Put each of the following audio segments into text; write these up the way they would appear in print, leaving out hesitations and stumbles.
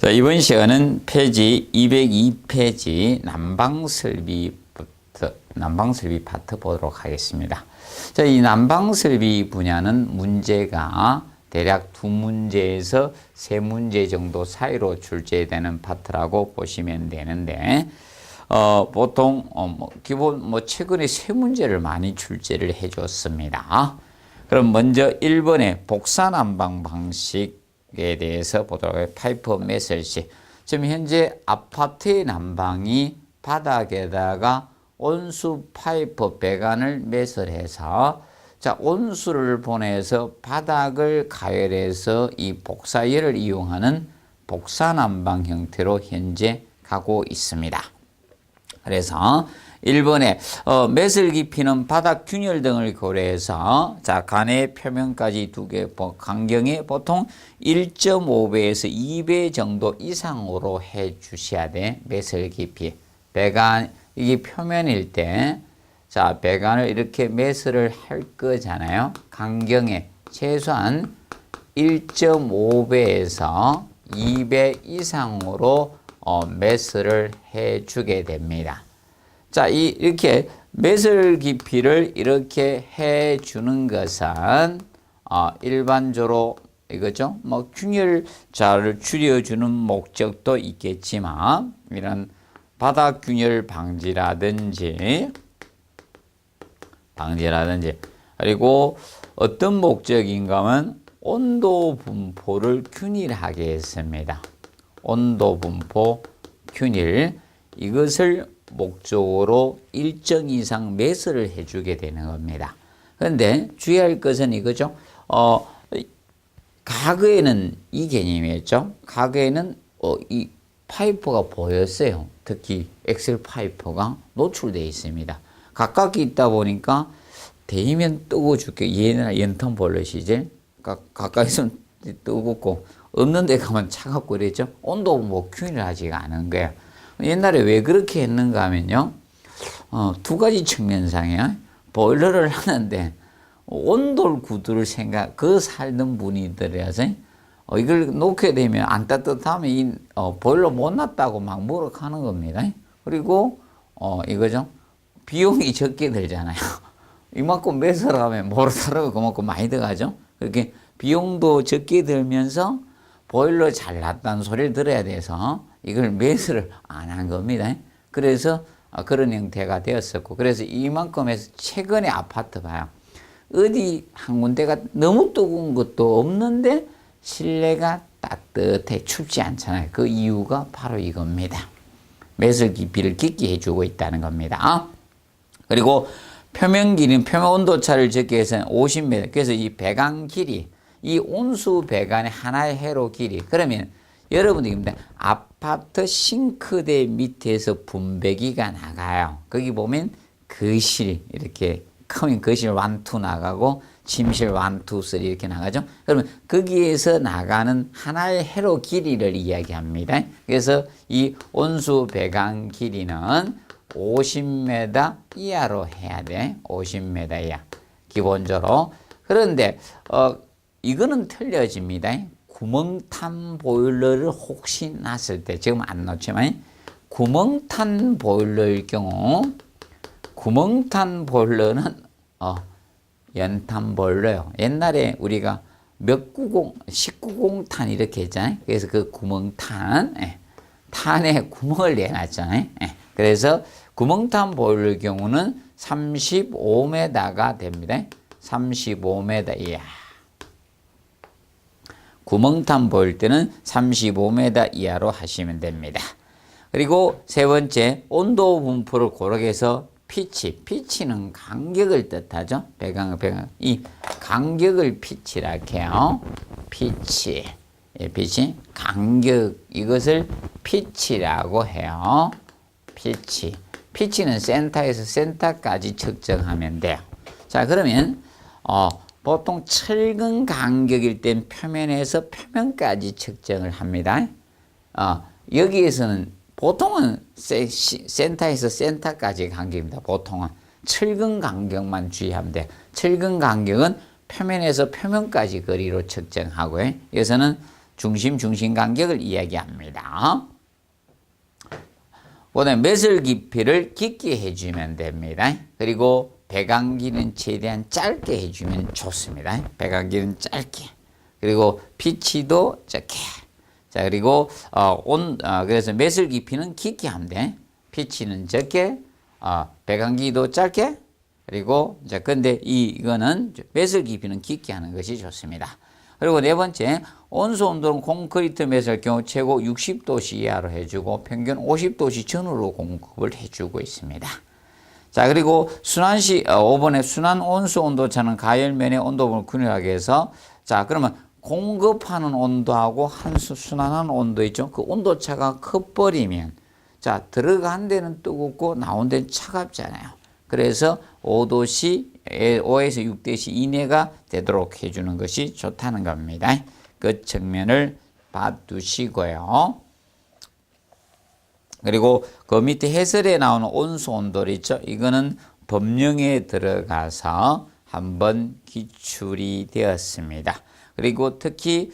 자, 이번 시간은 페이지 202페이지 난방설비 파트 보도록 하겠습니다. 자, 이 난방설비 분야는 문제가 대략 2문제에서 3문제 정도 사이로 출제되는 파트라고 보시면 되는데, 보통 기본 최근에 3문제를 많이 출제를 해줬습니다. 그럼 먼저 1번의 복사난방 방식에 대해서 보도록 하겠습니다. 파이프 매설식. 지금 현재 아파트의 난방이 바닥에다가 온수 파이프 배관을 매설해서, 자, 온수를 보내서 바닥을 가열해서 이 복사열을 이용하는 복사난방 형태로 현재 가고 있습니다. 그래서 1번에 매설 깊이는 바닥 균열 등을 고려해서, 자, 간의 표면까지 2개 간경에 보통 1.5배에서 2배 정도 이상으로 해 주셔야 돼. 매설 깊이. 배관 이게 표면일 때, 자, 배관을 이렇게 매설을 할 거잖아요. 간경에 최소한 1.5배에서 2배 이상으로 매설을 해 주게 됩니다. 자, 이렇게 매설 깊이를 이렇게 해 주는 것은 일반적으로 이거죠. 균열자를 줄여주는 목적도 있겠지만, 이런 바닥 균열 방지라든지 그리고 어떤 목적인가 하면 온도 분포를 균일하게 했습니다. 온도 분포 균일, 이것을 목적으로 일정 이상 매설을 해주게 되는 겁니다. 그런데 주의할 것은 이거죠. 과거에는 이 개념이었죠. 과거에는 이 파이프가 보였어요. 특히 엑셀 파이프가 노출되어 있습니다. 가깝게 있다 보니까 대이면 뜨거워 죽게, 얘는 연탄 보일러 시절 가까이서 뜨겁고 없는 데 가면 차갑고 그랬죠. 온도 균일하지가 않은 거예요. 옛날에 왜 그렇게 했는가 하면요, 2가지 측면상에 보일러를 하는데 온돌 구두를 그 살던 분이더라서 이걸 놓게 되면 안 따뜻하면 이 보일러 못 놨다고 막 뭐라하는 겁니다. 그리고 이거죠, 비용이 적게 들잖아요. 이만큼 매설하면 모르다라고 그만큼 많이 들어가죠. 그렇게 비용도 적게 들면서 보일러 잘 났다는 소리를 들어야 돼서 이걸 매설을 안 한 겁니다. 그래서 그런 형태가 되었었고, 그래서 이만큼 해서 최근에 아파트 봐요. 어디 한 군데가 너무 뜨거운 것도 없는데 실내가 따뜻해 춥지 않잖아요. 그 이유가 바로 이겁니다. 매설 깊이를 깊게 해주고 있다는 겁니다. 그리고 표면 길이는 표면 온도차를 적기 위해서는 50m. 그래서 이 배관 길이, 이 온수 배관의 하나의 회로 길이. 그러면 여러분들이 아파트 싱크대 밑에서 분배기가 나가요. 거기 보면 거실 이렇게 크면 거실 1, 2 나가고 침실 1, 2, 3 이렇게 나가죠. 그러면 거기에서 나가는 하나의 회로 길이를 이야기합니다. 그래서 이 온수 배관 길이는 50m 이하로 해야 돼. 50m 이하 기본적으로. 그런데 이거는 틀려집니다. 구멍탄 보일러를 혹시 놨을 때, 지금 안 넣지만 구멍탄 보일러일 경우, 구멍탄 보일러는 연탄 보일러요. 옛날에 우리가 19공탄 이렇게 했잖아요. 그래서 그 구멍탄, 탄에 구멍을 내놨잖아요. 그래서 구멍탄 보일러의 경우는 35m가 됩니다. 35m 이하. 구멍탄 보일 때는 35m 이하로 하시면 됩니다. 그리고 세 번째, 온도 분포를 고르게 해서 피치는 간격을 뜻하죠. 배관. 이 간격을 피치라고 해요. 피치, 간격, 이것을 피치라고 해요. 피치는 센터에서 센터까지 측정하면 돼요. 자, 그러면 보통 철근 간격일 땐 표면에서 표면까지 측정을 합니다. 여기에서는 보통은 센터에서 센터까지 간격입니다. 보통은 철근 간격만 주의하면 돼요. 철근 간격은 표면에서 표면까지 거리로 측정하고요. 여기서는 중심 간격을 이야기합니다. 그다음에 매설 깊이를 깊게 해주면 됩니다. 그리고 배관기는 최대한 짧게 해주면 좋습니다. 배관기는 짧게. 그리고 피치도 적게. 자, 그리고 그래서 매설 깊이는 깊게 하면 돼. 피치는 적게, 배관기도 짧게. 그리고 자, 근데 이거는 매설 깊이는 깊게 하는 것이 좋습니다. 그리고 네 번째, 온수 온도는 콘크리트 매설 경우 최고 60도씨 이하로 해주고 평균 50도씨 전후로 공급을 해주고 있습니다. 자, 그리고 5번에 순환 온수 온도차는 가열면의 온도분을 균일하게 해서, 자, 그러면 공급하는 온도하고 순환하는 온도 있죠? 그 온도차가 커버리면, 자, 들어간 데는 뜨겁고 나온 데는 차갑잖아요. 그래서 5에서 6도씨 이내가 되도록 해주는 것이 좋다는 겁니다. 그 측면을 봐두시고요. 그리고 그 밑에 해설에 나오는 온수 온도를 있죠. 이거는 법령에 들어가서 한번 기출이 되었습니다. 그리고 특히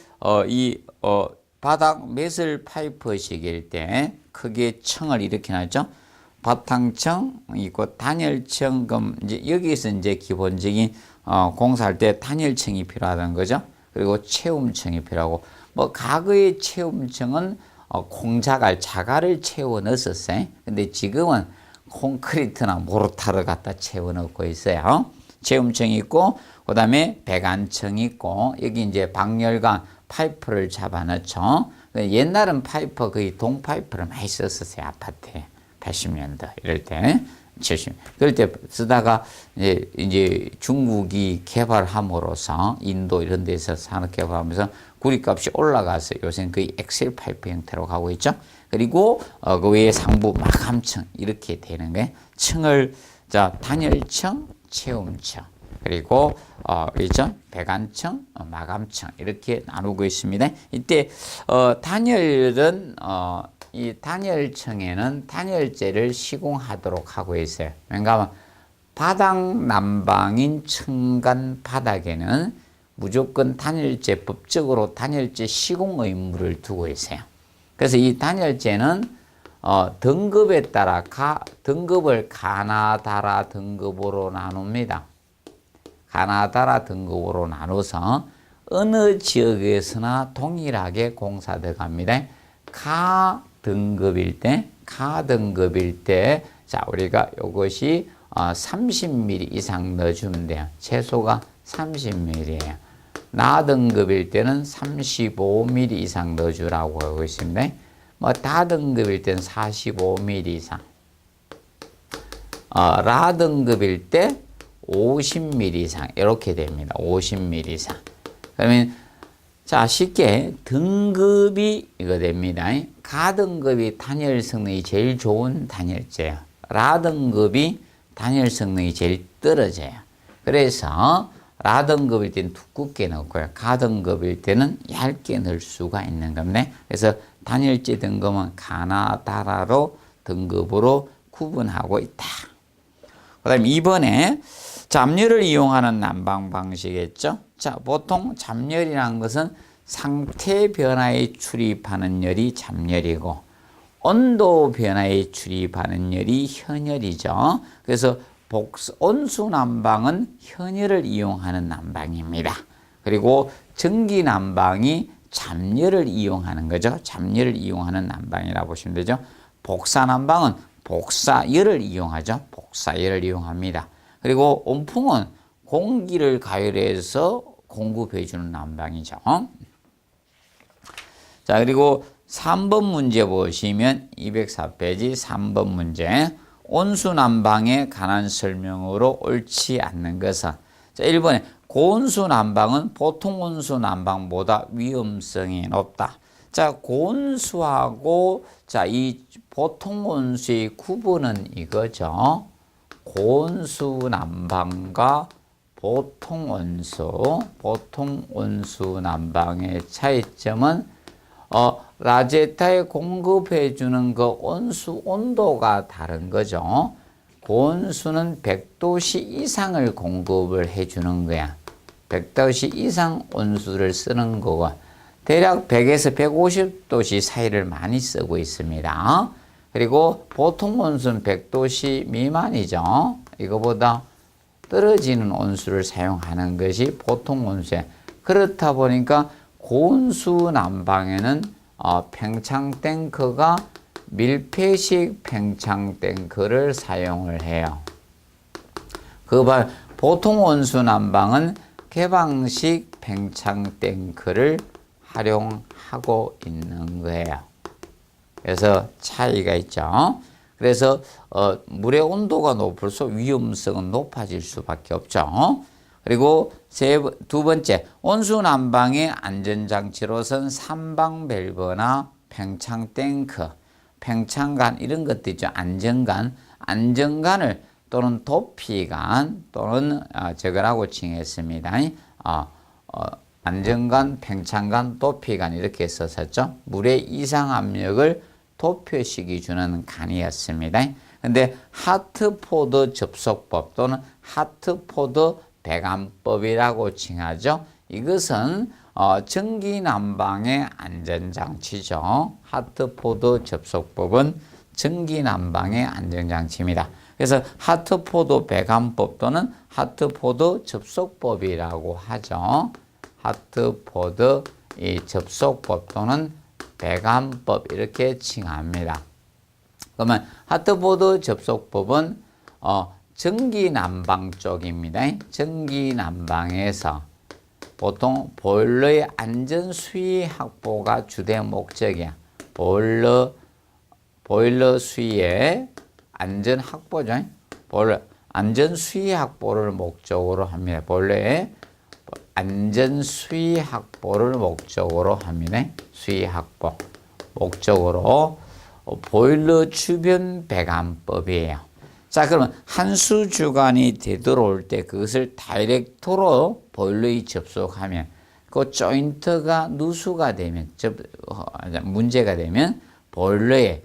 바닥 매설 파이프식일 때 크게 층을 이렇게 놨죠. 바탕층 있고 단열층. 그럼 이제 여기서 이제 기본적인 공사할 때 단열층이 필요하다는 거죠. 그리고 채움층이 필요하고, 뭐 과거의 채움층은 자갈을 채워 넣었었어요. 근데 지금은 콘크리트나 모르타르 갖다 채워 넣고 있어요. 채움층이 있고, 그 다음에 배관층이 있고, 여기 이제 방열관 파이프를 잡아 넣죠. 옛날은 파이프 거의 동파이프를 많이 썼었어요. 아파트에. 80년대 이럴 때, 70. 그럴 때 쓰다가 이제 중국이 개발함으로써 인도 이런 데서 산업 개발하면서 구리값이 올라가서 요새는 거의 엑셀 파이프 형태로 가고 있죠. 그리고 그 외에 상부 마감층 이렇게 되는 거예요. 층을 단열층, 채움층, 그리고 있죠? 배관층, 마감층 이렇게 나누고 있습니다. 이때 단열은 이 단열층에는 단열재를 시공하도록 하고 있어요. 왜냐하면 바닥 난방인 층간 바닥에는 무조건 단열재, 법적으로 단열재 시공 의무를 두고 있어요. 그래서 이 단열재는 등급에 따라 등급을 가나다라 등급으로 나눕니다. 가나다라 등급으로 나눠서 어느 지역에서나 동일하게 공사돼 갑니다. 가 등급일 때, 자, 우리가 이것이 30mm 이상 넣어주면 돼요. 최소가 30mm예요. 나 등급일 때는 35mm 이상 넣어주라고 하고 있습니다. 뭐 다 등급일 때는 45mm 이상. 라 등급일 때 50mm 이상 이렇게 됩니다. 50mm 이상. 그러면 자, 쉽게 등급이 이거 됩니다. 가 등급이 단열 성능이 제일 좋은 단열재예요. 라 등급이 단열 성능이 제일 떨어져요. 그래서 라 등급일 때는 두껍게 넣고요. 가 등급일 때는 얇게 넣을 수가 있는 겁니다. 그래서 단열재 등급은 가나다라로 등급으로 구분하고 있다. 그 다음에 2번에 잡열을 이용하는 난방 방식이겠죠. 자, 보통 잡열이라는 것은 상태 변화에 출입하는 열이 잡열이고 온도 변화에 출입하는 열이 현열이죠. 그래서 온수 난방은 현열을 이용하는 난방입니다. 그리고 전기 난방이 잡열을 이용하는 거죠. 잡열을 이용하는 난방이라고 보시면 되죠. 복사 난방은 복사열을 이용하죠. 복사열을 이용합니다. 그리고 온풍은 공기를 가열해서 공급해 주는 난방이죠. 자, 그리고 3번 문제 보시면 204페이지 3번 문제. 온수 난방에 관한 설명으로 옳지 않는 것은, 자, 1번에 고온수 난방은 보통 온수 난방보다 위험성이 높다. 자, 고온수하고 이 보통 온수의 구분은 이거죠. 고온수 난방과 보통 온수 난방의 차이점은 라제타에 공급해 주는 그 온수 온도가 다른 거죠. 고온수는 100도씨 이상을 공급을 해 주는 거야. 100도씨 이상 온수를 쓰는 거고, 대략 100에서 150도씨 사이를 많이 쓰고 있습니다. 그리고 보통 온수는 100도씨 미만이죠. 이거보다 떨어지는 온수를 사용하는 것이 보통 온수예요. 그렇다 보니까 고온수 난방에는 팽창 탱크가 밀폐식 팽창 탱크를 사용을 해요. 보통 온수 난방은 개방식 팽창 탱크를 활용하고 있는 거예요. 그래서 차이가 있죠. 그래서 물의 온도가 높을수록 위험성은 높아질 수밖에 없죠. 그리고 두 번째, 온수 난방의 안전장치로선 삼방 밸브나 팽창 탱크, 팽창관 이런 것도 있죠. 안전관을 또는 도피관 또는 저거라고 칭했습니다. 안전관, 팽창관, 도피관 이렇게 썼었죠. 물의 이상 압력을 도표식이 주는 간이었습니다. 근데 하트포드 접속법 또는 하트포드 배관법이라고 칭하죠. 이것은 전기난방의 안전장치죠. 하트포드 접속법은 전기난방의 안전장치입니다. 그래서 하트포드 배관법 또는 하트포드 접속법이라고 하죠. 하트포드 접속법 또는 배관법 이렇게 칭합니다. 그러면 하트포드 접속법은 전기난방 쪽입니다. 전기난방에서 보통 보일러의 안전 수위 확보가 주된 목적이야. 보일러 수위의 안전 확보죠. 안전 수위 확보를 목적으로 합니다. 보일러의 안전 수위 확보를 목적으로 합니다. 수위 확보 목적으로 보일러 주변 배관법이에요. 자, 그러면 한수 주간이 되돌아올 때 그것을 다이렉트로 보일러에 접속하면 그 조인트가 누수가 되면 문제가 되면 보일러에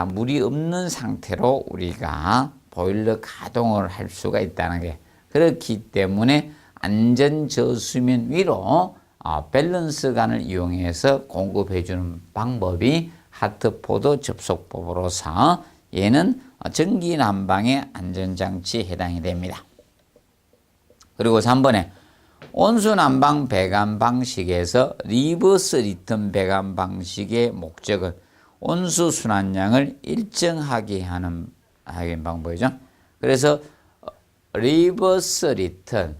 물이 없는 상태로 우리가 보일러 가동을 할 수가 있다는 게, 그렇기 때문에 안전 저수면 위로 밸런스관을 이용해서 공급해 주는 방법이 하트포드 접속법으로서 얘는 전기난방의 안전장치에 해당이 됩니다. 그리고 3번에 온수난방 배관 방식에서 리버스 리턴 배관 방식의 목적은 온수 순환량을 일정하게 하는 방법이죠. 그래서 리버스 리턴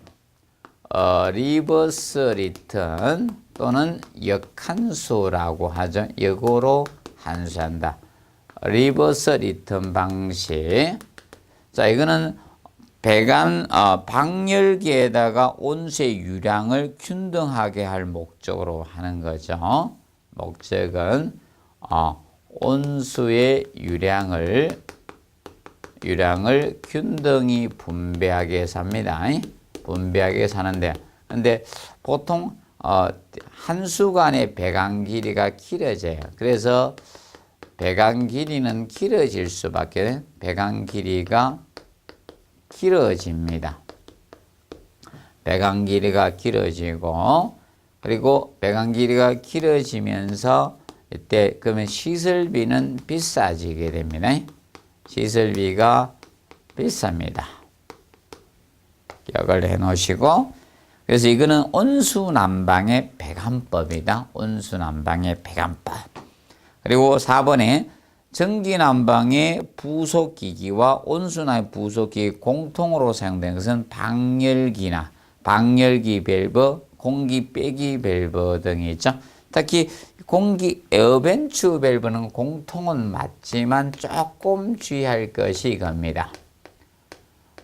또는 역한수라고 하죠. 역으로 한수한다. 리버스 리턴 방식. 자, 이거는 배관 방열기에다가 온수의 유량을 균등하게 할 목적으로 하는 거죠. 목적은 온수의 유량을 균등히 분배하게 해서 합니다. 분배하게 해서 하는데, 근데 보통 한수간의 배관 길이가 길어져요. 그래서 배관 길이는 길어질 수밖에, 배관 길이가 길어집니다. 배관 길이가 길어지고, 그리고 배관 길이가 길어지면서 이때 그러면 시설비는 비싸지게 됩니다. 시설비가 비쌉니다. 기억을 해 놓으시고, 그래서 이거는 온수난방의 배관법이다. 온수난방의 배관법. 그리고 4번에 전기난방의 부속기기와 온수난방의 부속기기 공통으로 사용되는 것은 방열기나 방열기 밸브, 공기 빼기 밸브 등이 있죠. 특히 공기 에어벤츠 밸브는 공통은 맞지만 조금 주의할 것이 이겁니다.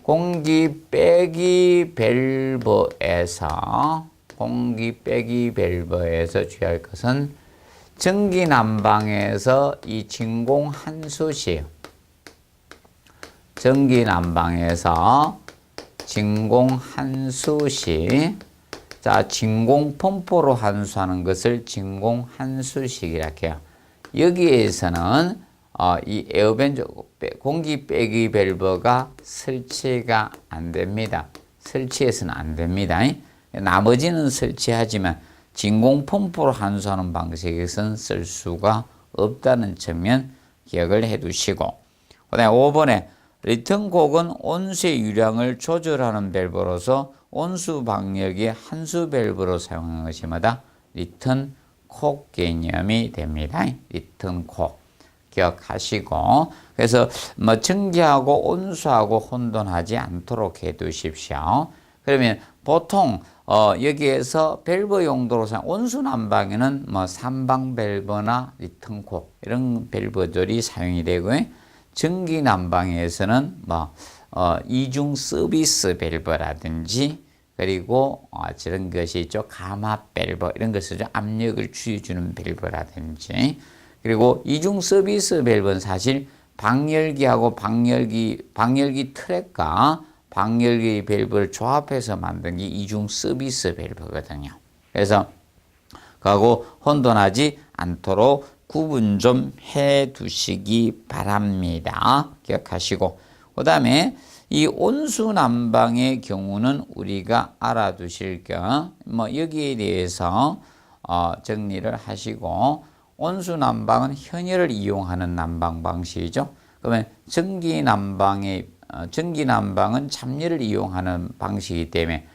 공기 빼기 밸브에서 주의할 것은 전기난방에서 이 진공 한수시, 진공 펌프로 한수하는 것을 진공 한수식이라고 해요. 여기에서는 이 에어벤트 공기 빼기 밸브가 설치가 안 됩니다. 설치해서는 안 됩니다. 나머지는 설치하지만 진공 펌프로 환수하는 방식에서는 쓸 수가 없다는 측면 기억을 해 두시고, 그다음에 5번에 리턴콕은 온수의 유량을 조절하는 밸브로서 온수 방열기 한수 밸브로 사용하는 것이 뭐다? 리턴콕 개념이 됩니다. 리턴콕 기억하시고, 그래서 뭐 증기하고 온수하고 혼돈하지 않도록 해 두십시오. 그러면 보통 여기에서 밸브 용도로 사용, 온수 난방에는 뭐 삼방 밸브나 리턴콕 이런 밸브들이 사용이 되고요. 전기 난방에서는 뭐 이중 서비스 밸브라든지, 그리고 저런 것이 있죠. 감압 밸브 이런 것을 압력을 주어주는 밸브라든지, 그리고 이중 서비스 밸브는 사실 방열기하고 방열기 트랙과 방열기 밸브를 조합해서 만든 게 이중 서비스 밸브거든요. 그래서 그하고 혼돈하지 않도록 구분 좀 해 두시기 바랍니다. 기억하시고, 그 다음에 이 온수 난방의 경우는 우리가 알아두실 거, 뭐 여기에 대해서 정리를 하시고, 온수 난방은 현열을 이용하는 난방 방식이죠. 그러면 전기 난방은 참열을 이용하는 방식이기 때문에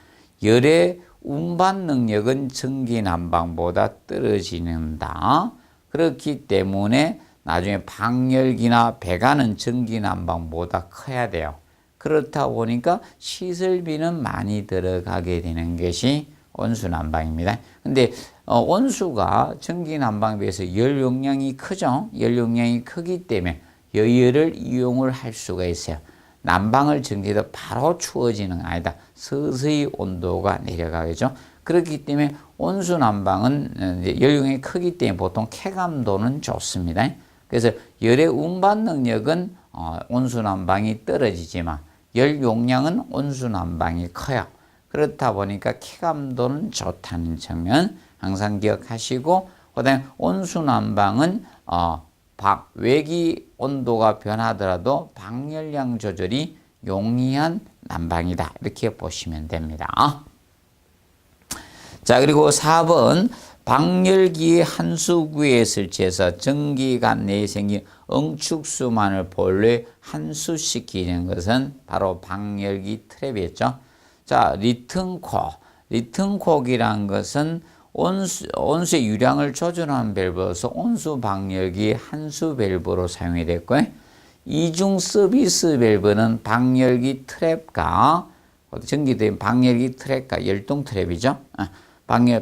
열의 운반 능력은 전기 난방보다 떨어지는다. 그렇기 때문에 나중에 방열기나 배관은 전기 난방보다 커야 돼요. 그렇다 보니까 시설비는 많이 들어가게 되는 것이 온수 난방입니다. 근데 온수가 전기 난방에 비해서 열 용량이 크죠. 열 용량이 크기 때문에 여열을 이용을 할 수가 있어요. 난방을 전기도 바로 추워지는 아니다. 서서히 온도가 내려가겠죠. 그렇기 때문에 온수 난방은 열용이 크기 때문에 보통 쾌감도는 좋습니다. 그래서 열의 운반 능력은 온수 난방이 떨어지지만 열 용량은 온수 난방이 커요. 그렇다 보니까 쾌감도는 좋다는 측면 항상 기억하시고, 그다음에 온수 난방은 외기 온도가 변하더라도 방열량 조절이 용이한 난방이다. 이렇게 보시면 됩니다. 자, 그리고 4번 방열기의 한수구에 설치해서 전기관 내에 생긴 응축수만을 본래 한수시키는 것은 바로 방열기 트랩이었죠. 자, 리턴콕이란 것은 온수의 유량을 조절하는 밸브로서 온수 방열기 한수 밸브로 사용이 됐고요. 이중 서비스 밸브는 방열기 트랩과 전기된 방열기 트랩과 열동 트랩이죠.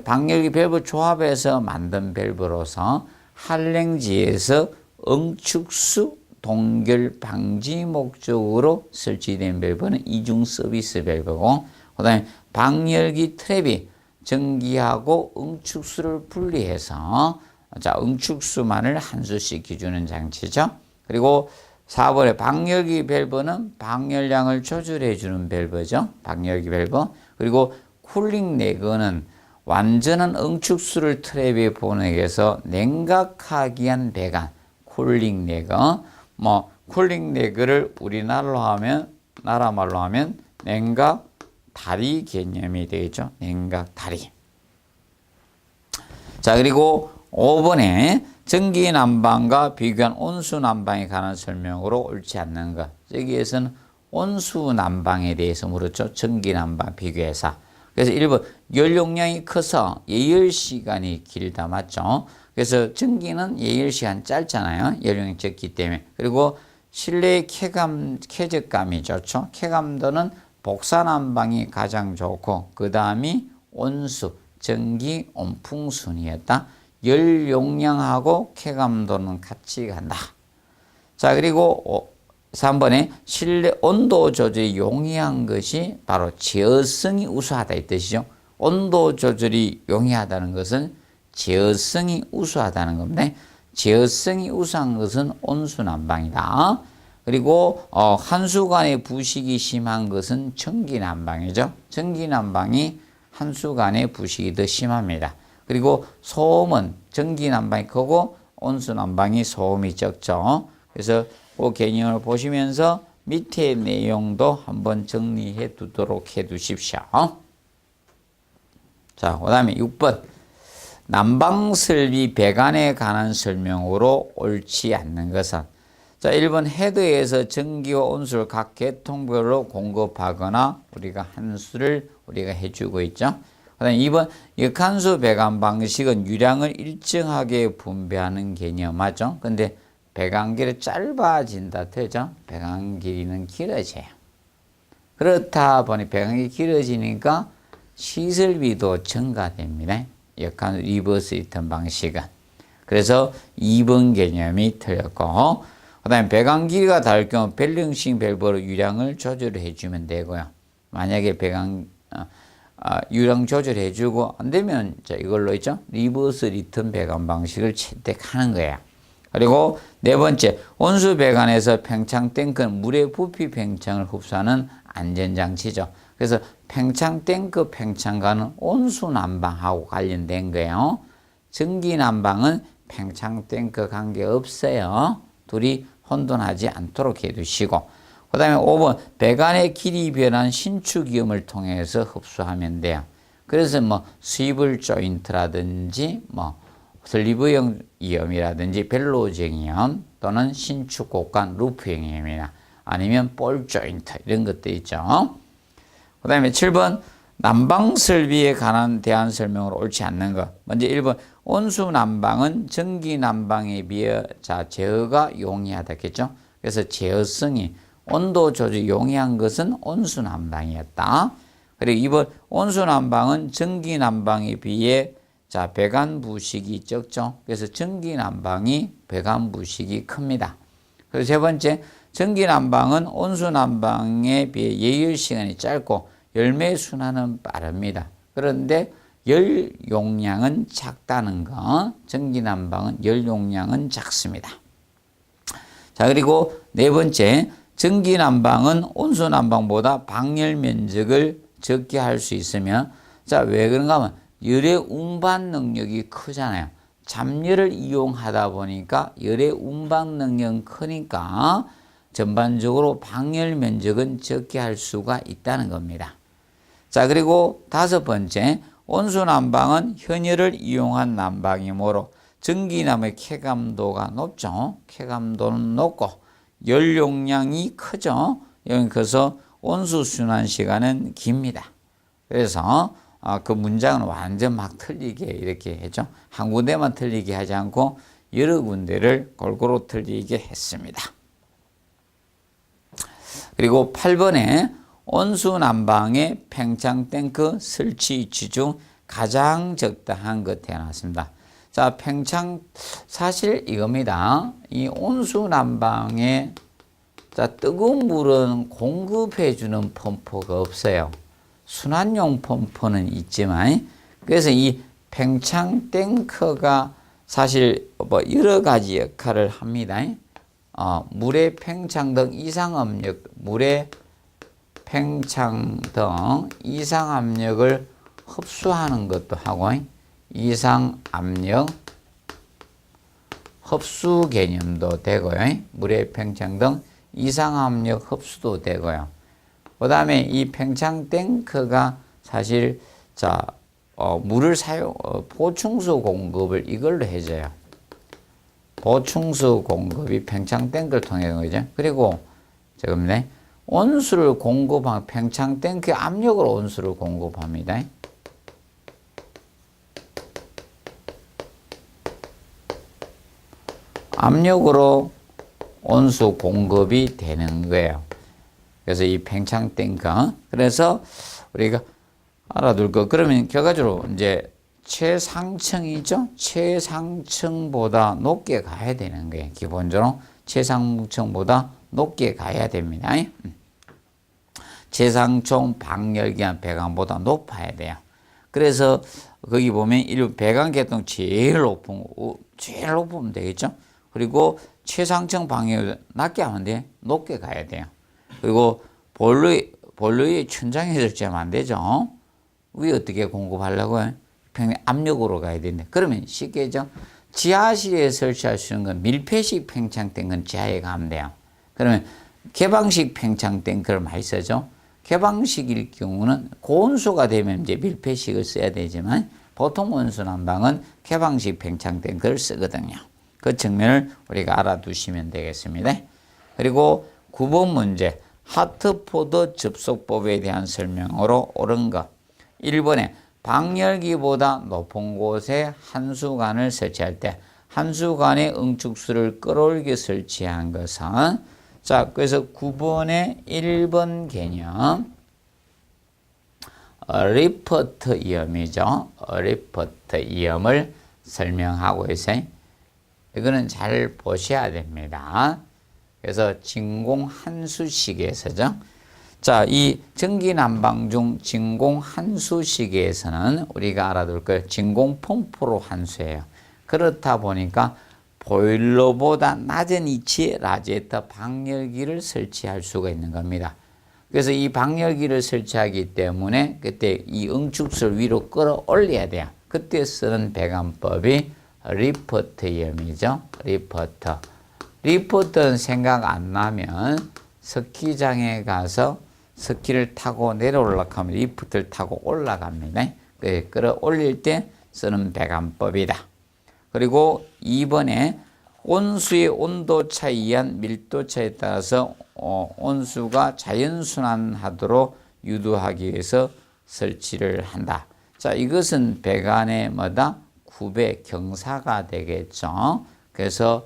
방열기 밸브 조합해서 만든 밸브로서 한랭지에서 응축수 동결 방지 목적으로 설치된 밸브는 이중 서비스 밸브고, 그 다음에 방열기 트랩이 전기하고 응축수를 분리해서 응축수만을 한수시켜주는 장치죠. 그리고 4번에 방열기 밸브는 방열량을 조절해주는 밸브죠. 방열기 밸브. 그리고 쿨링 내거는 완전한 응축수를 트랩에 보내서 냉각하기 위한 배관, 쿨링 내거. 쿨링 내거를 나라 말로 하면 냉각 다리 개념이 되죠. 냉각 다리. 자, 그리고 5번에 전기 난방과 비교한 온수 난방에 관한 설명으로 옳지 않는 것. 여기에서는 온수 난방에 대해서 물었죠. 전기 난방 비교해서. 그래서 1번 열 용량이 커서 예열 시간이 길다. 맞죠? 그래서 전기는 예열 시간 짧잖아요. 열용이 적기 때문에. 그리고 실내 쾌적감이 좋죠. 쾌감도는 복사 난방이 가장 좋고, 그 다음이 온수, 전기, 온풍 순이었다. 열 용량하고 쾌감도는 같이 간다. 자, 그리고 3번에 실내 온도 조절이 용이한 것이 바로 제어성이 우수하다 이 뜻이죠. 온도 조절이 용이하다는 것은 제어성이 우수하다는 겁니다. 제어성이 우수한 것은 온수 난방이다. 그리고 한수관의 부식이 심한 것은 전기 난방이죠. 전기 난방이 한수관의 부식이 더 심합니다. 그리고 소음은 전기 난방이 크고 온수 난방이 소음이 적죠. 그래서 그 개념을 보시면서 밑에 내용도 한번 정리해 두도록 해 두십시오. 자, 그 다음에 6번. 난방 설비 배관에 관한 설명으로 옳지 않는 것은 자, 1번 헤드에서 전기와 온수를 각 계통별로 공급하거나 우리가 한수를 우리가 해주고 있죠. 그 다음에 2번 역한수 배관 방식은 유량을 일정하게 분배하는 개념 맞죠? 근데 배관 길이 짧아진다 되죠? 배관 길이는 길어져요. 그렇다 보니 배관 길이 길어지니까 시설비도 증가됩니다. 역한 리버스 리턴 방식은. 그래서 2번 개념이 틀렸고 그 다음에 배관 길이가 다를 경우 밸런싱 밸브로 유량을 조절해 주면 되고요. 만약에 유량 조절해 주고 안 되면 자 이걸로 있죠. 리버스 리턴 배관 방식을 채택하는 거예요. 그리고 네 번째, 온수 배관에서 팽창 탱크는 물의 부피 팽창을 흡수하는 안전장치죠. 그래서 팽창 탱크 팽창과는 온수 난방하고 관련된 거예요. 전기 난방은 팽창 탱크 관계 없어요. 둘이 혼돈하지 않도록 해두시고 그 다음에 5번 배관의 길이 변한 신축이음을 통해서 흡수하면 돼요. 그래서 뭐 스위블 조인트라든지 뭐 슬리브형 이음이라든지 벨로우형 이음 또는 신축 곡간 루프형 이음이나 아니면 볼 조인트 이런 것도 있죠. 그 다음에 7번 난방 설비에 관한 대한 설명으로 옳지 않는 것. 먼저 1번 온수 난방은 전기 난방에 비해 제어가 용이하다 했겠죠. 그래서 제어성이 온도 조절이 용이한 것은 온수 난방이었다. 그리고 2번 온수 난방은 전기 난방에 비해 배관 부식이 적죠. 그래서 전기 난방이 배관 부식이 큽니다. 그리고 세 번째 전기 난방은 온수 난방에 비해 예열 시간이 짧고 열매 순환은 빠릅니다. 그런데 열 용량은 작다는 거. 전기 난방은 열 용량은 작습니다. 자, 그리고 네 번째 전기 난방은 온수 난방보다 방열 면적을 적게 할 수 있으며 자, 왜 그런가 하면 열의 운반 능력이 크잖아요. 잡열을 이용하다 보니까 열의 운반 능력은 크니까 전반적으로 방열 면적은 적게 할 수가 있다는 겁니다. 자, 그리고 다섯 번째, 온수 난방은 현열을 이용한 난방이므로 전기남의 쾌감도가 높죠. 쾌감도는 높고 열 용량이 크죠. 그래서 온수 순환 시간은 깁니다. 그래서 그 문장은 완전 막 틀리게 이렇게 했죠. 한 군데만 틀리게 하지 않고 여러 군데를 골고루 틀리게 했습니다. 그리고 8번에 온수 난방의 팽창 탱크 설치 위치 중 가장 적당한 것 해놨습니다. 자, 팽창 사실 이겁니다. 이 온수 난방에 뜨거운 물은 공급해 주는 펌프가 없어요. 순환용 펌프는 있지만 그래서 이 팽창 탱크가 사실 뭐 여러 가지 역할을 합니다. 물의 팽창 등 이상 압력, 물의 팽창 등 이상 압력을 흡수하는 것도 하고 이상 압력 흡수 개념도 되고요. 물의 팽창 등 이상 압력 흡수도 되고요. 그 다음에 이 팽창 탱크가 사실 물을 보충수 공급을 이걸로 해줘요. 보충수 공급이 팽창 탱크를 통해 거죠. 그리고 온수를 공급한 팽창 탱크의 압력으로 온수를 공급합니다. 압력으로 온수 공급이 되는 거예요. 그래서 이 팽창 탱크. 그래서 우리가 알아둘 거. 그러면 결과적으로 이제 최상층이죠. 최상층보다 높게 가야 되는 거예요. 기본적으로 최상층보다 높게 가야 됩니다. 최상층 방열기한 배관보다 높아야 돼요. 그래서 거기 보면 배관 계통 제일 높으면 되겠죠. 그리고 최상층 방열 낮게 하면 돼. 높게 가야 돼요. 그리고 보일러에 천장에서 쬐면 안 되죠. 위에 어떻게 공급하려고요? 압력으로 가야 되는데 그러면 쉽게 했죠. 지하실에 설치할 수 있는 건 밀폐식 팽창 탱크는 지하에 가면 돼요. 그러면 개방식 팽창 탱크를 많이 쓰죠. 개방식일 경우는 고온수가 되면 이제 밀폐식을 써야 되지만 보통 온수 난방은 개방식 팽창 탱크를 쓰거든요. 그 측면을 우리가 알아두시면 되겠습니다. 그리고 9번 문제, 하트포드 접속법에 대한 설명으로 옳은 것. 1번에 방열기보다 높은 곳에 한수관을 설치할 때 한수관에 응축수를 끌어올겨 설치한 것은, 자, 그래서 9번에 1번 개념 리포트 이염이죠. 리포트 이염을 설명하고 있어요. 이거는 잘 보셔야 됩니다. 그래서 진공 한수식에서죠. 자, 이 전기 난방 중 진공 한수식에서는 우리가 알아둘 걸 진공 펌프로 한수해요. 그렇다 보니까 보일러보다 낮은 위치에 라디에이터 방열기를 설치할 수가 있는 겁니다. 그래서 이 방열기를 설치하기 때문에 그때 이 응축수를 위로 끌어올려야 돼요. 그때 쓰는 배관법이 리포트염이죠. 리포터. 리포트는 생각 안 나면 스키장에 가서 스키를 타고 내려올라가면 하면 리프트를 타고 올라갑니다. 끌어올릴 때 쓰는 배관법이다. 그리고 2번에 온수의 온도 차에 의한 밀도 차에 따라서 온수가 자연순환하도록 유도하기 위해서 설치를 한다. 자, 이것은 배관의 뭐다? 구배 경사가 되겠죠. 그래서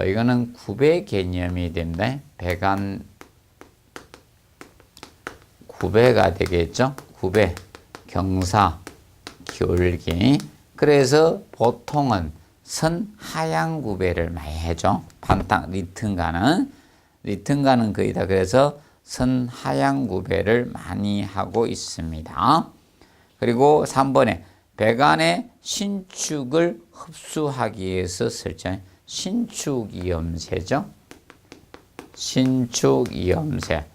이거는 구배 개념이 됩니다. 배관 구배가 되겠죠. 구배 경사 기울기. 그래서 보통은 선 하향 구배를 많이 해줘. 반탕 리튼가는 거의 다 그래서 선 하향 구배를 많이 하고 있습니다. 그리고 3번에 배관의 신축을 흡수하기 위해서 설치한 신축이염새죠. 신축이염새.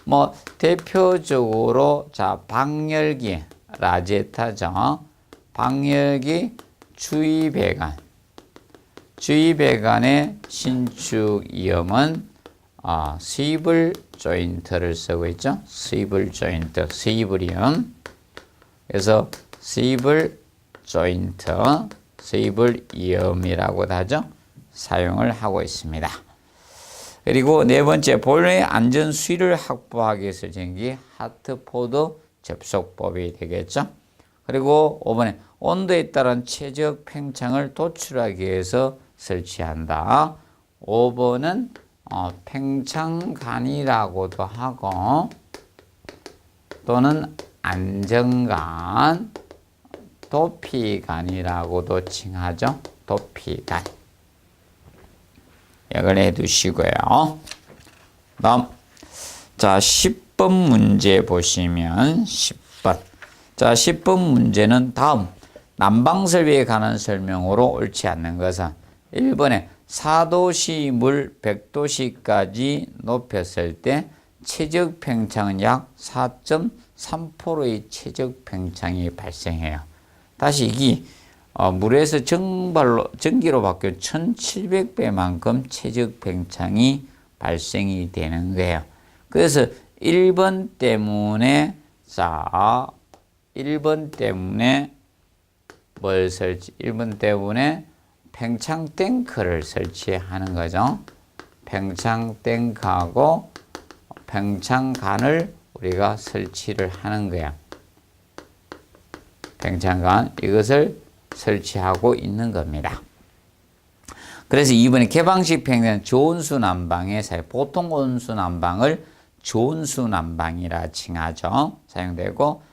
뭐 대표적으로 자 방열기 라제타죠. 방열기 주위배관. 주위배관의 신축이염은 스위블 조인트를 쓰고 있죠. 스위블 조인트, 스위블이염. 그래서 스위블 조인트, 스위블 이염이라고도 하죠. 사용을 하고 있습니다. 그리고 네 번째, 보일러의 안전 수위를 확보하기 위해서 설치한 하트포드 접속법이 되겠죠. 그리고 5번에 온도에 따른 최적 팽창을 도출하기 위해서 설치한다. 5번은 팽창관이라고도 하고 또는 안정관, 도피관이라고도 칭하죠. 도피관. 이걸 해두시고요. 다음, 자 10번 문제 보시면 10번. 자 10번 문제는 다음 난방 설비에 관한 설명으로 옳지 않는 것은 1번에 4도씨 물 100도씨까지 높였을 때 최적 팽창은 약 4.3%의 최적 팽창이 발생해요. 다시 이게 물에서 전기로 바뀌어 1700배만큼 최적 팽창이 발생이 되는 거예요. 그래서 1번 때문에 1번 때문에 뭘 설치? 1번 때문에 팽창 탱크를 설치하는 거죠. 팽창 탱크하고 팽창관을 우리가 설치를 하는 거야. 팽창관 이것을 설치하고 있는 겁니다. 그래서 이번에 개방식 팽창 저온수 난방에 보통 온수 난방을 저온수 난방이라 칭하죠. 사용되고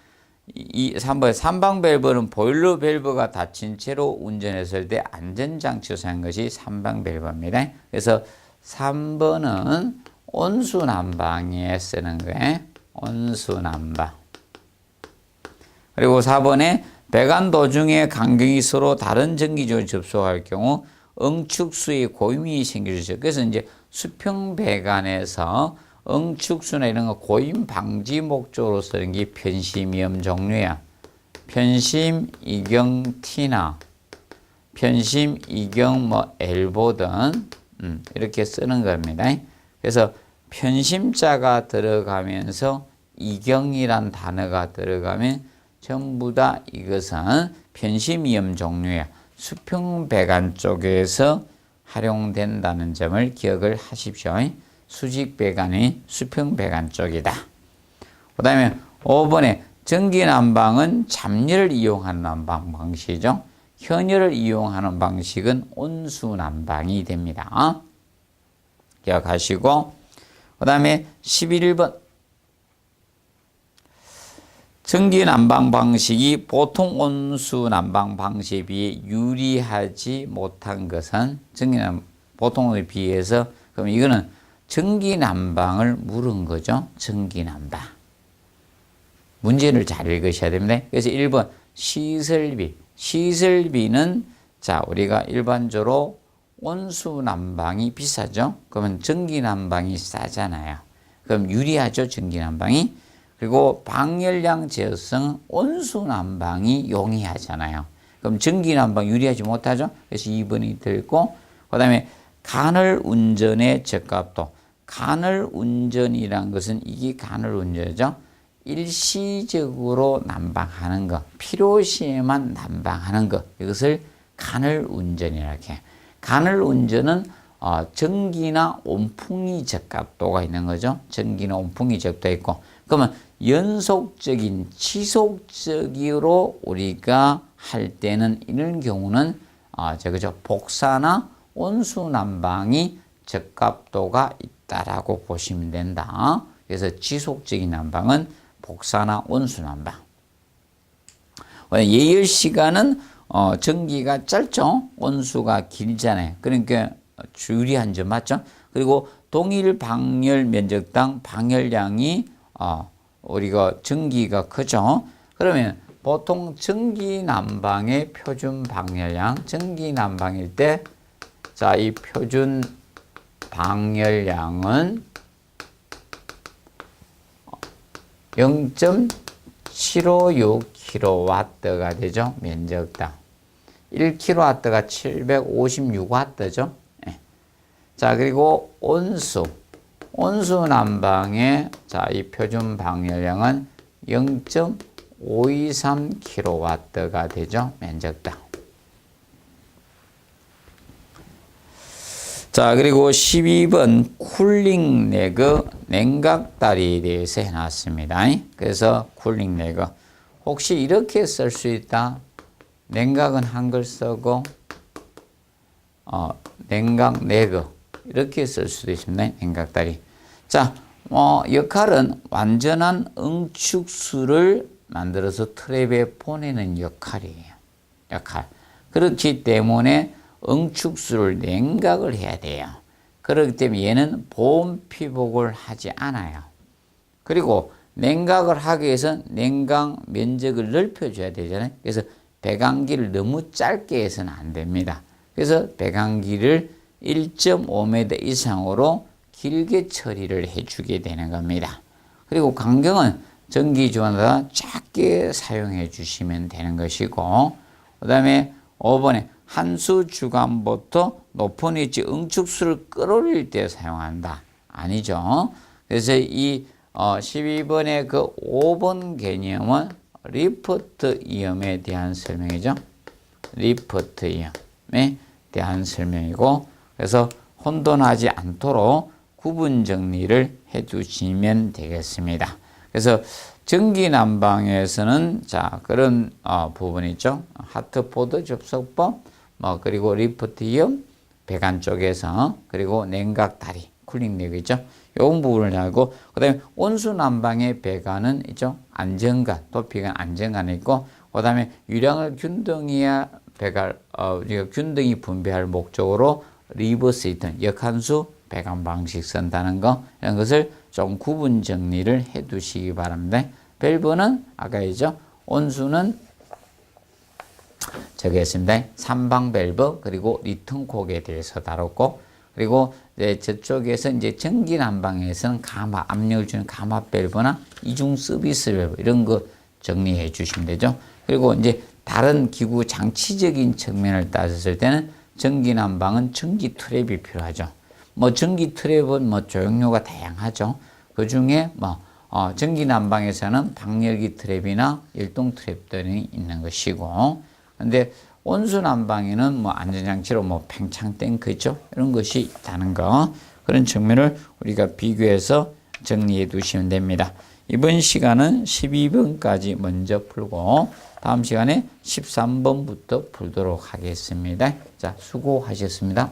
3번 삼방 밸브는 보일러 밸브가 닫힌 채로 운전했을 때 안전장치로 사용한 것이 삼방 밸브입니다. 그래서 3번은 온수 난방에 쓰는 거예요. 온수 난방. 그리고 4번에 배관 도중에 강경이 서로 다른 전기적으로 접속할 경우 응축수의 고임이 생길 수 있어요. 그래서 이제 수평 배관에서 응축수나 이런 거 고임 방지 목적으로 쓰는 게 편심이염 종류야. 편심, 이경, T나 편심, 이경, 엘보 등 이렇게 쓰는 겁니다. 그래서 편심자가 들어가면서 이경이란 단어가 들어가면 전부 다 이것은 편심이염 종류의 수평배관 쪽에서 활용된다는 점을 기억을 하십시오. 수직배관이 수평배관 쪽이다. 그 다음에 5번에 전기난방은 잡열을 이용하는 난방 방식이죠. 현열을 이용하는 방식은 온수난방이 됩니다. 기억하시고, 그 다음에 11번 전기난방 방식이 보통 온수난방 방식에 비해 유리하지 못한 것은 보통에 비해서, 그럼 이거는 전기난방을 물은 거죠. 전기난방. 문제를 잘 읽으셔야 됩니다. 그래서 1번 시설비. 시설비는 자, 우리가 일반적으로 온수난방이 비싸죠. 그러면 전기난방이 싸잖아요. 그럼 유리하죠, 전기난방이. 그리고 방열량 제어성 온수난방이 용이하잖아요. 그럼 전기난방 유리하지 못하죠. 그래서 2번이 들고, 그 다음에 간헐운전의 적합도. 간헐운전이란 것은 이게 간헐운전이죠. 일시적으로 난방하는 것, 필요시에만 난방하는 것, 이것을 간헐운전이라고 해요. 간헐운전은 전기나 온풍이 적합도가 있는 거죠. 전기나 온풍이 적합도가 있고, 그러면 연속적인 지속적으로 우리가 할 때는 이런 경우는 복사나 온수난방이 적합도가 있다라고 보시면 된다. 그래서 지속적인 난방은 복사나 온수난방. 예열 시간은 전기가 짧죠. 온수가 길잖아요. 그러니까 유리한 점 맞죠? 그리고 동일 방열 면적당 방열량이 우리가 전기가 크죠. 그러면 보통 전기난방의 표준 방열량, 전기난방일 때, 자, 이 표준 방열량은 0.756kW가 되죠. 면적당. 1kW가 756W죠. 네. 자, 그리고 온수난방의 자, 이 표준 방열량은 0.523kW가 되죠. 면적당. 자, 그리고 12번 쿨링 내그 냉각다리에 대해서 해놨습니다. 그래서 쿨링 내그 혹시 이렇게 쓸 수 있다. 냉각은 한글 쓰고 냉각 내그 이렇게 쓸 수도 있습니다. 냉각다리. 자, 역할은 완전한 응축수를 만들어서 트랩에 보내는 역할이에요. 역할. 그렇기 때문에 응축수를 냉각을 해야 돼요. 그렇기 때문에 얘는 보온 피복을 하지 않아요. 그리고 냉각을 하기 위해서 냉각 면적을 넓혀줘야 되잖아요. 그래서 배관기를 너무 짧게 해서는 안 됩니다. 그래서 배관기를 1.5m 이상으로 길게 처리를 해주게 되는 겁니다. 그리고 간격은 전기주보다 작게 사용해 주시면 되는 것이고, 그 다음에 5번에 한수 주간부터 높은 위치 응축수를 끌어올릴 때 사용한다. 아니죠. 그래서 이 12번의 그 5번 개념은 리프트 이염에 대한 설명이죠. 리프트 이염에 대한 설명이고, 그래서 혼돈하지 않도록 구분 정리를 해 두시면 되겠습니다. 그래서 전기난방에서는 자, 그런 부분이 있죠. 하트포드 접속법, 그리고 리프트 이염, 배관 쪽에서, 그리고 냉각다리, 쿨링 내기죠. 이 부분을 알고, 그 다음에 온수난방의 배관은 있죠. 안정관, 도피관 안정관이 있고, 그 다음에 유량을 균등해야 우리가 균등히 분배할 목적으로 리버스 히터, 역한수 배관 방식 쓴다는 거, 이런 것을 좀 구분 정리를 해 두시기 바랍니다. 밸브는 아까 했죠. 온수는 저기 했습니다. 삼방 밸브, 그리고 리턴콕에 대해서 다뤘고, 그리고 이제 저쪽에서 이제 전기난방에서는 가마, 압력을 주는 가마 밸브나 이중 서비스 밸브, 이런 거 정리해 주시면 되죠. 그리고 이제 다른 기구 장치적인 측면을 따졌을 때는 전기난방은 전기 트랩이 필요하죠. 전기 트랩은 조형료가 다양하죠. 그 중에 전기 난방에서는 방열기 트랩이나 일동 트랩들이 있는 것이고, 근데 온수 난방에는 뭐 안전장치로 뭐 팽창 탱크 있죠? 이런 것이 있다는 거. 그런 측면을 우리가 비교해서 정리해 두시면 됩니다. 이번 시간은 12번까지 먼저 풀고 다음 시간에 13번부터 풀도록 하겠습니다. 자, 수고하셨습니다.